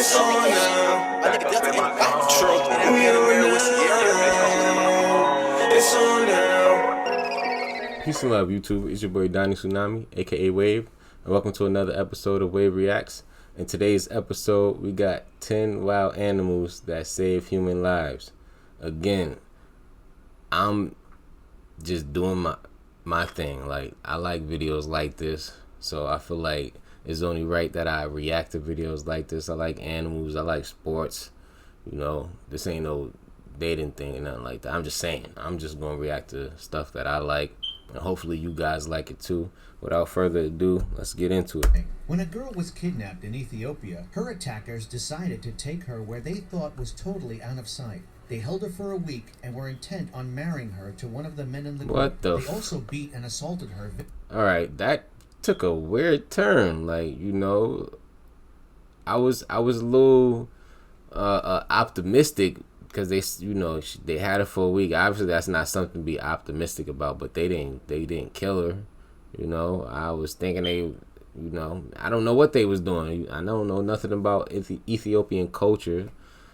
It's on now. I nigga Delta in my trunk. We in the real with Sierra. It's on now. Peace and love, YouTube. It's your boy Donnie Tsunami, aka Wave, and welcome to another episode of Wave Reacts. In today's episode, we got 10 wild animals that save human lives. Again, I'm just doing my thing. Like, I like videos like this, so I feel like it's only right that I react to videos like this. I like animals, I like sports. You know, this ain't no dating thing or nothing like that. I'm just saying, I'm just gonna react to stuff that I like, and hopefully you guys like it too. Without further ado, let's get into it. When a girl was kidnapped in Ethiopia, her attackers decided to take her where they thought was totally out of sight. They held her for a week and were intent on marrying her to one of the men in the group. They also beat and assaulted her. Alright, that took a weird turn. Like, you know, I was a little optimistic because they had her for a week. Obviously, that's not something to be optimistic about, but they didn't kill her. You know, I was thinking I don't know what they was doing. I don't know nothing about Ethiopian culture,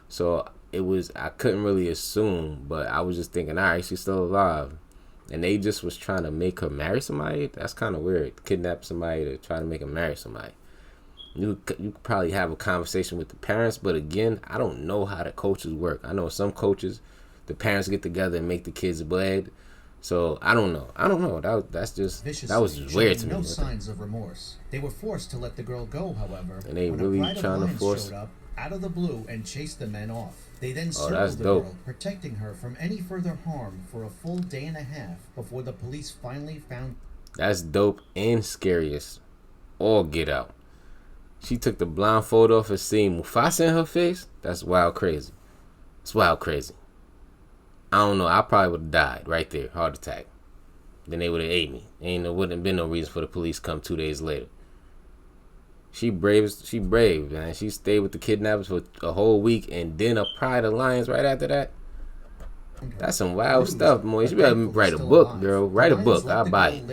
so I couldn't really assume, but I was just thinking, all right, she's still alive. And they just was trying to make her marry somebody. That's kind of weird. Kidnap somebody to try to make her marry somebody. You could probably have a conversation with the parents, but again, I don't know how the coaches work. I know some coaches, the parents get together and make the kids bled. So I don't know. That was weird to me. No signs of remorse. They were forced to let the girl go, however. And they really trying to force. Showed up out of the blue and chased the men off. They then circled the girl, protecting her from any further harm for a full day and a half before the police finally found. That's dope and scariest. All get out. She took the blindfold off and seen Mufasa in her face. That's wild crazy. It's wild crazy. I don't know. I probably would have died right there. Heart attack. Then they would have ate me. Wouldn't have been no reason for the police to come 2 days later. She brave, man. She stayed with the kidnappers for a whole week and then a pride of lions right after that. That's some wild stuff, boy. You better write a book, girl. Write a book. I'll buy it.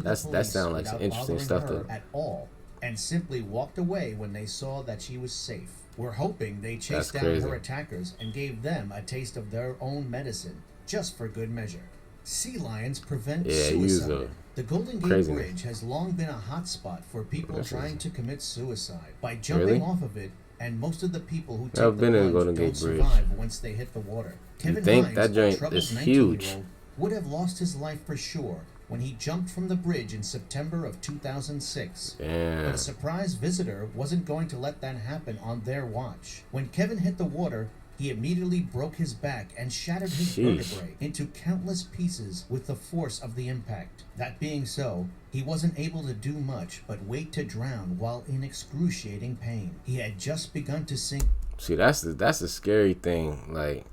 That sounds like some interesting stuff to at all, and simply walked away when they saw that she was safe. We're hoping they chased down her attackers and gave them a taste of their own medicine, just for good measure. Sea lions prevent suicide. The Golden Gate Bridge has long been a hot spot for people trying to commit suicide. By jumping off of it, and most of the people who take the plunge don't survive once they hit the water. Kevin Hines, that joint is huge, would have lost his life for sure when he jumped from the bridge in September of 2006. But a surprise visitor wasn't going to let that happen on their watch. When Kevin hit the water, he immediately broke his back and shattered his vertebrae into countless pieces with the force of the impact. That being so, he wasn't able to do much but wait to drown while in excruciating pain. He had just begun to sink. See, that's the scary thing, like,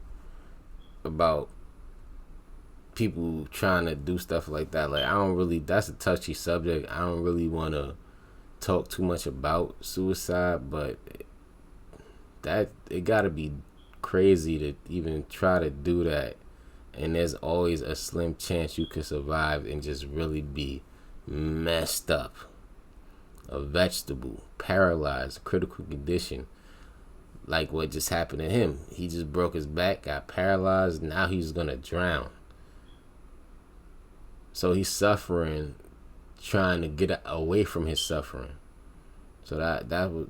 about people trying to do stuff like that. Like, that's a touchy subject. I don't really want to talk too much about suicide, but it gotta be crazy to even try to do that, and there's always a slim chance you could survive and just really be messed up, a vegetable, paralyzed, critical condition, like what just happened to him. He just broke his back, got paralyzed, now he's gonna drown. So he's suffering, trying to get away from his suffering. So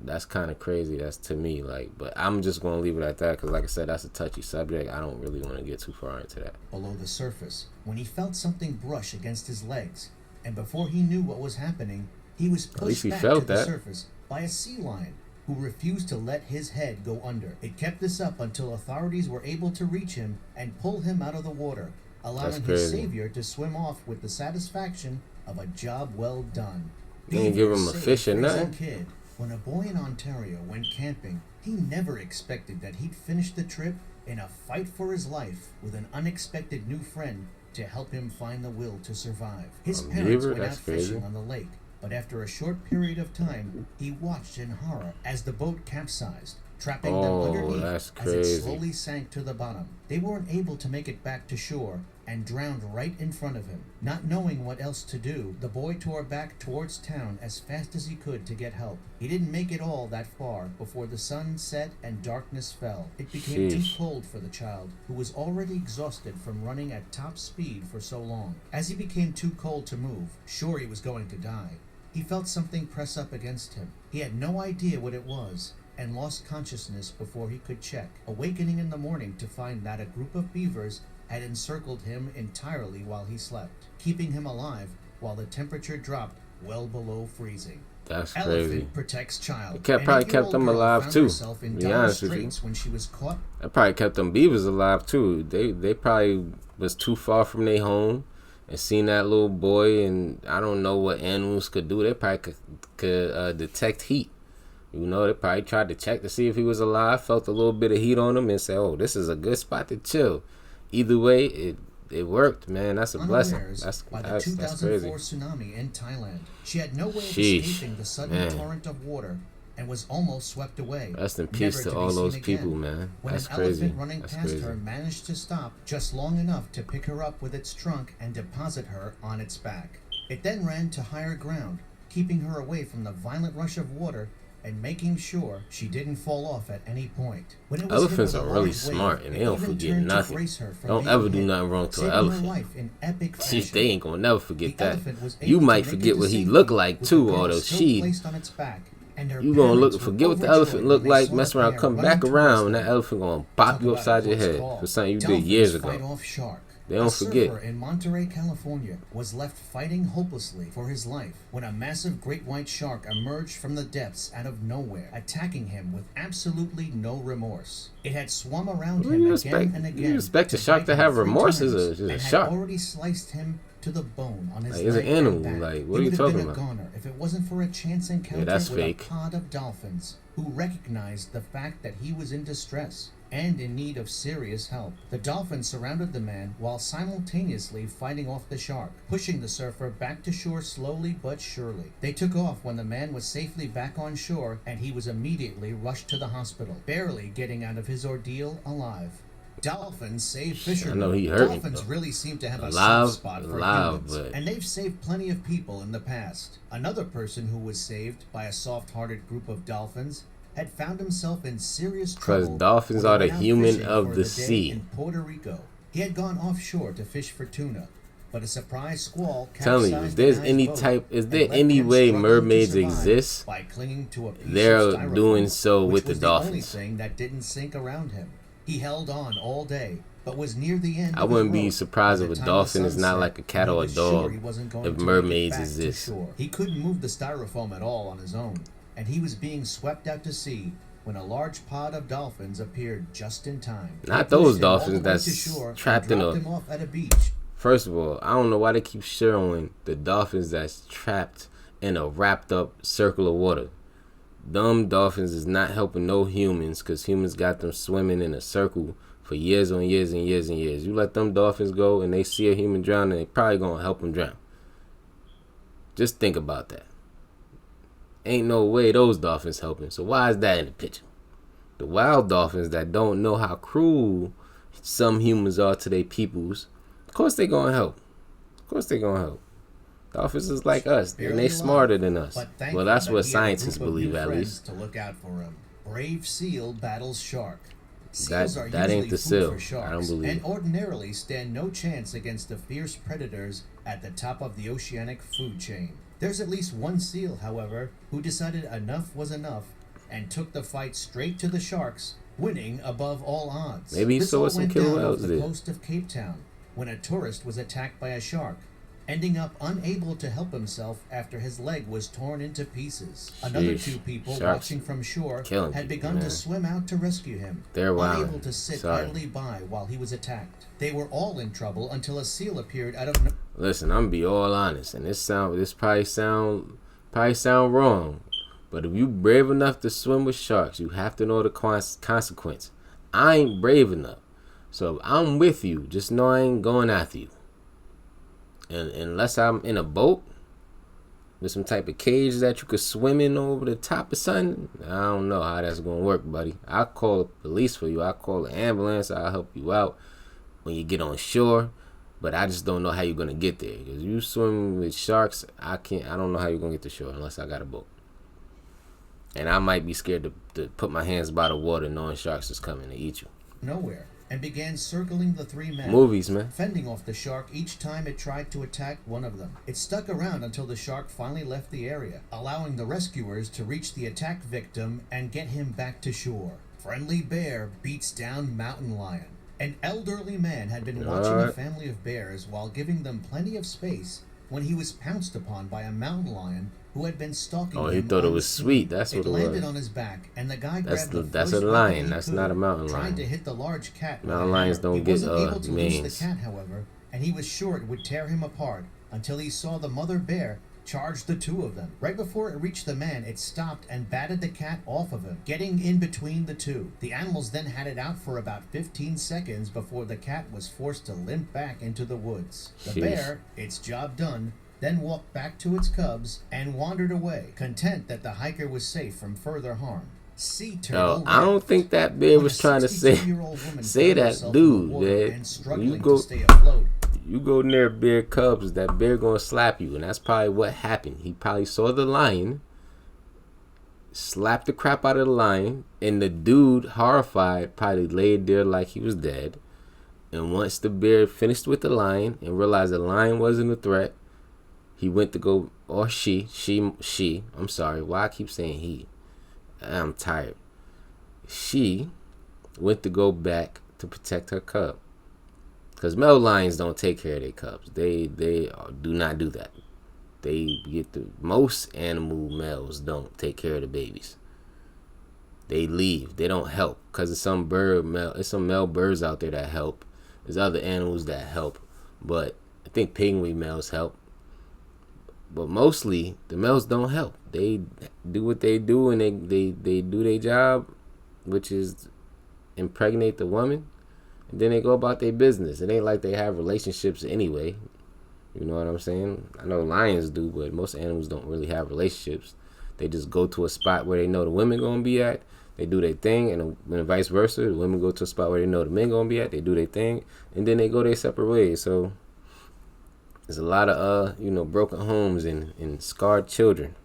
that's kind of crazy. That's to me, like, but I'm just gonna leave it at that because, like I said, that's a touchy subject. I don't really want to get too far into that. Below the surface, when he felt something brush against his legs, and before he knew what was happening, he was pushed back to the surface by a sea lion who refused to let his head go under. It kept this up until authorities were able to reach him and pull him out of the water, allowing his savior to swim off with the satisfaction of a job well done. You didn't give him a fish or nothing. Kid, when a boy in Ontario went camping, he never expected that he'd finish the trip in a fight for his life with an unexpected new friend to help him find the will to survive. His parents went out fishing on the lake, but after a short period of time, he watched in horror as the boat capsized, trapping them underneath as it slowly sank to the bottom. They weren't able to make it back to shore, and drowned right in front of him. Not knowing what else to do, the boy tore back towards town as fast as he could to get help. He didn't make it all that far before the sun set and darkness fell. It became too cold for the child, who was already exhausted from running at top speed for so long. As he became too cold to move, sure he was going to die, he felt something press up against him. He had no idea what it was, and lost consciousness before he could check, awakening in the morning to find that a group of beavers had encircled him entirely while he slept, keeping him alive while the temperature dropped well below freezing. That's Elephant crazy. protects child. It probably kept them alive too. To be honest with you, when she was caught. That probably kept them beavers alive too. They probably was too far from their home and seen that little boy, and I don't know what animals could do. They probably could detect heat. You know, they probably tried to check to see if he was alive, felt a little bit of heat on him, and said, "Oh, this is a good spot to chill." Either way, it worked, man. That's a blessing. That's by the 2004 crazy. tsunami in Thailand. She had no way of escaping the sudden torrent of water and was almost swept away. Rest in peace to all those people, man. When That's an crazy. elephant running past her managed to stop just long enough to pick her up with its trunk and deposit her on its back. It then ran to higher ground, keeping her away from the violent rush of water and making sure she didn't fall off at any point. When it was Elephants are really smart, and they don't forget nothing. Don't ever do nothing wrong to an elephant. They ain't gonna never forget that. You might forget what he looked like too, although you gonna forget what the elephant looked like, mess around, come back around, and that elephant gonna pop you upside your head for something you did years ago. They don't forget. A surfer in Monterey, California, was left fighting hopelessly for his life when a massive great white shark emerged from the depths out of nowhere, attacking him with absolutely no remorse. It had swum around him again and again. You expect a shark to have remorse as a shark? Had already sliced him to the bone on his leg. It's an animal. Like, what are you talking about? Goner if it wasn't for a chance encounter that's with fake. a pod of dolphins who recognized the fact that he was in distress and in need of serious help. The dolphins surrounded the man while simultaneously fighting off the shark, pushing the surfer back to shore slowly but surely. They took off when the man was safely back on shore, and he was immediately rushed to the hospital, barely getting out of his ordeal alive. Dolphins save fishermen. I know he hurt Dolphins him, really seem to have a soft spot for humans, but and they've saved plenty of people in the past. Another person who was saved by a soft-hearted group of dolphins had found himself in serious trouble. Because dolphins are the human of the sea. In Puerto Rico, he had gone offshore to fish for tuna, but a surprise squall telling you, is there any way mermaids exist? By clinging to a piece they're of styrofoam, doing so which with the was dolphins. The only thing that didn't sink around him. He held on all day, but was near the end. I wouldn't be surprised if a dolphin is not like a cat or a dog if mermaids exist. He couldn't move the styrofoam at all on his own, and he was being swept out to sea when a large pod of dolphins appeared just in time. Not those dolphins that's trapped in him off at a beach. First of all, I don't know why they keep showing the dolphins that's trapped in a wrapped up circle of water. Dumb dolphins is not helping no humans, because humans got them swimming in a circle for years on years and years and years. You let them dolphins go and they see a human drowning, they probably gonna help them drown. Just think about that. Ain't no way those dolphins helping. So why is that in the picture? The wild dolphins that don't know how cruel some humans are to their peoples, of course they gonna help. Of course they gonna help. Dolphins is like us, and they smarter than us. Well, that's what scientists believe, at least. To look out for him. Brave seal battles shark. That ain't the seal. I don't believe and it. ordinarily stand no chance against the fierce predators at the top of the oceanic food chain. There's at least one seal, however, who decided enough was enough and took the fight straight to the sharks, winning above all odds. Maybe he saw some killer whales there. there. The coast of Cape Town, when a tourist was attacked by a shark, ending up unable to help himself after his leg was torn into pieces. Another two people watching from shore had begun to swim out to rescue him, unable to sit idly by while he was attacked. They were all in trouble until a seal appeared out of Listen, I'm gonna be all honest, and this probably sound wrong, but if you brave enough to swim with sharks, you have to know the consequence. I ain't brave enough, so if I'm with you, just know I ain't going after you. And unless I'm in a boat with some type of cage that you could swim in over the top of something, I don't know how that's gonna work, buddy. I'll call the police for you. I'll call the ambulance. I'll help you out when you get on shore. But I just don't know how you're gonna get there. Because you swim with sharks, I don't know how you're gonna get to shore unless I got a boat. And I might be scared to put my hands by the water knowing sharks is coming to eat you. Nowhere, and began circling the three men. Movies, man. Fending off the shark each time it tried to attack one of them. It stuck around until the shark finally left the area, allowing the rescuers to reach the attack victim and get him back to shore. Friendly bear beats down mountain lion. An elderly man had been watching a family of bears while giving them plenty of space when he was pounced upon by a mountain lion who had been stalking him. Oh, he thought it was sweet. That's what it was. It landed on his back, and the guy grabbed the That's first a weapon lion. he That's could, not a mountain trying lion. to hit the large cat. Mountain lions don't get He wasn't able to lose manes. the cat, however, and he was sure it would tear him apart until he saw the mother bear charge the two of them. Right before it reached the man, it stopped and batted the cat off of him, getting in between the two. The animals then had it out for about 15 seconds before the cat was forced to limp back into the woods. The bear, its job done, then walked back to its cubs and wandered away, content that the hiker was safe from further harm. Sea turtle. No, I don't think that bear was trying to say that, dude, man. You go near bear cubs, that bear gonna slap you, and that's probably what happened. He probably saw the lion, slapped the crap out of the lion, and the dude, horrified, probably laid there like he was dead. And once the bear finished with the lion and realized the lion wasn't a threat, he went to go, or she, I'm sorry, why I keep saying he? I'm tired. She went to go back to protect her cub. Because male lions don't take care of their cubs. They do not do that. Most animal males don't take care of the babies. They leave. They don't help. Because there's some male birds out there that help. There's other animals that help. But I think penguin males help. But mostly, the males don't help. They do what they do, and they do their job, which is impregnate the woman. And then they go about their business. It ain't like they have relationships anyway. You know what I'm saying? I know lions do, but most animals don't really have relationships. They just go to a spot where they know the women going to be at. They do their thing, and vice versa. The women go to a spot where they know the men going to be at. They do their thing, and then they go their separate ways. So there's a lot of broken homes and scarred children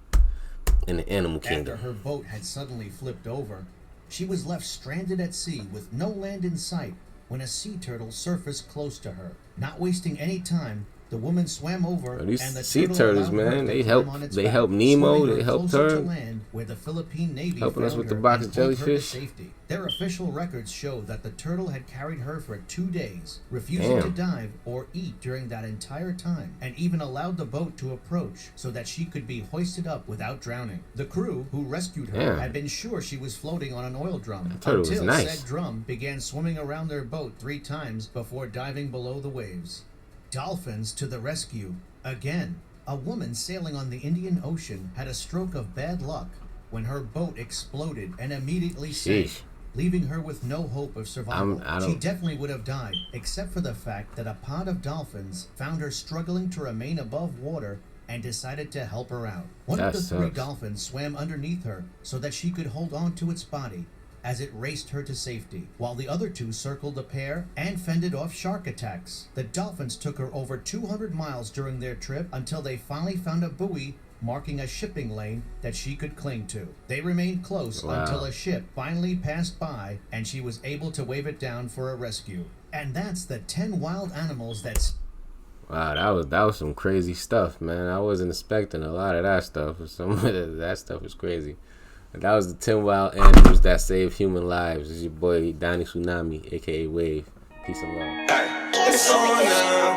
in the animal kingdom. After her boat had suddenly flipped over, she was left stranded at sea with no land in sight when a sea turtle surfaced close to her. Not wasting any time, the woman swam over, these and the sea turtle turtles, allowed her man, to they climb help. on its They back, help Nemo. swimming They helped closer her. to land, where the Philippine Navy Helping us found with the her box and of pulled her to jellyfish. safety. Their official records show that the turtle had carried her for 2 days, refusing to dive or eat during that entire time, and even allowed the boat to approach so that she could be hoisted up without drowning. The crew who rescued her had been sure she was floating on an oil drum until said drum began swimming around their boat 3 times before diving below the waves. Dolphins to the rescue. Again, a woman sailing on the Indian Ocean had a stroke of bad luck when her boat exploded and immediately sank, leaving her with no hope of survival. She definitely would have died, except for the fact that a pod of dolphins found her struggling to remain above water and decided to help her out. One of the 3 dolphins swam underneath her so that she could hold on to its body as it raced her to safety, while the other 2 circled the pair and fended off shark attacks. The dolphins took her over 200 miles during their trip until they finally found a buoy marking a shipping lane that she could cling to. They remained close until a ship finally passed by and she was able to wave it down for a rescue. And that's the 10 wild animals that... Wow, that was some crazy stuff, man. I wasn't expecting a lot of that stuff. Some of that stuff was crazy. That was the 10 wild animals that saved human lives. It's your boy Donnie Tsunami, aka Wave. Peace and love. It's on now.